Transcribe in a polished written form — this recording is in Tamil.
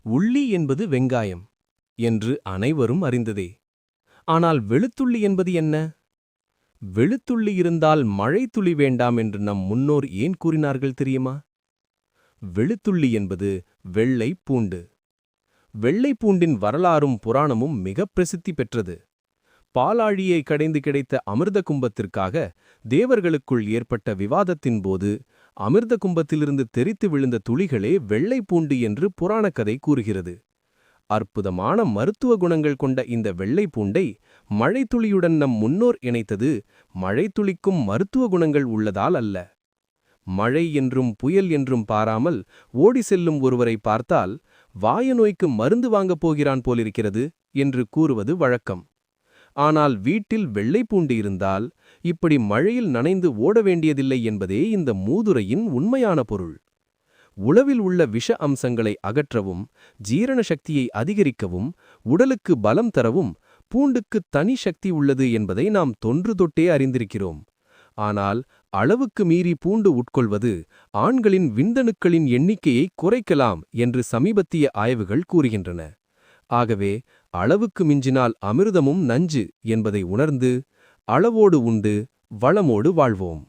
உள்ளி என்பது வெங்காயம் என்று அனைவரும் அறிந்ததே. ஆனால் வெளுத்துள்ளி என்பது என்ன? வெளுத்துள்ளி இருந்தால் மழைத்துளி வேண்டாம் என்று நம் முன்னோர் ஏன் கூறினார்கள் தெரியுமா? வெளுத்துள்ளி என்பது வெள்ளை பூண்டு. வெள்ளை பூண்டின் வரலாறும் புராணமும் மிகப் பிரசித்தி பெற்றது. பாலாழியை கடைந்து கிடைத்த அமிர்த கும்பத்திற்காக தேவர்களுக்குள் ஏற்பட்ட விவாதத்தின் போது அமிர்த கும்பத்திலிருந்து தெரித்து விழுந்த துளிகளே வெள்ளை பூண்டு என்று புராணக்கதை கூறுகிறது. அற்புதமான மருத்துவ குணங்கள் கொண்ட இந்த வெள்ளை பூண்டை மழைத்துளியுடன் நம் முன்னோர் இணைத்தது மழைத்துளிக்கும் மருத்துவ குணங்கள் உள்ளதால் அல்ல. மழை என்றும் புயல் என்றும் பாராமல் ஓடி செல்லும் ஒருவரை பார்த்தால் வாய நோய்க்கு மருந்து வாங்கப் போகிறான் போலிருக்கிறது என்று கூறுவது வழக்கம். ஆனால் வீட்டில் வெள்ளை பூண்டு இருந்தால் இப்படி மழையில் நனைந்து ஓட வேண்டியதில்லை என்பதே இந்த மூதுரையின் உண்மையான பொருள். உணவில் உள்ள விஷ அம்சங்களை அகற்றவும், ஜீரண சக்தியை அதிகரிக்கவும், உடலுக்கு பலம் தரவும் பூண்டுக்கு தனி சக்தி உள்ளது என்பதை நாம் தொன்று தொட்டே அறிந்திருக்கிறோம். ஆனால் அளவுக்கு மீறி பூண்டு உட்கொள்வது ஆண்களின் விந்தணுக்களின் எண்ணிக்கையை குறைக்கலாம் என்று சமீபத்திய ஆய்வுகள் கூறுகின்றன. ஆகவே அளவுக்கு மிஞ்சினால் அமிர்தமும் நஞ்சு என்பதை உணர்ந்து அளவோடு உண்டு வளமோடு வாழ்வோம்.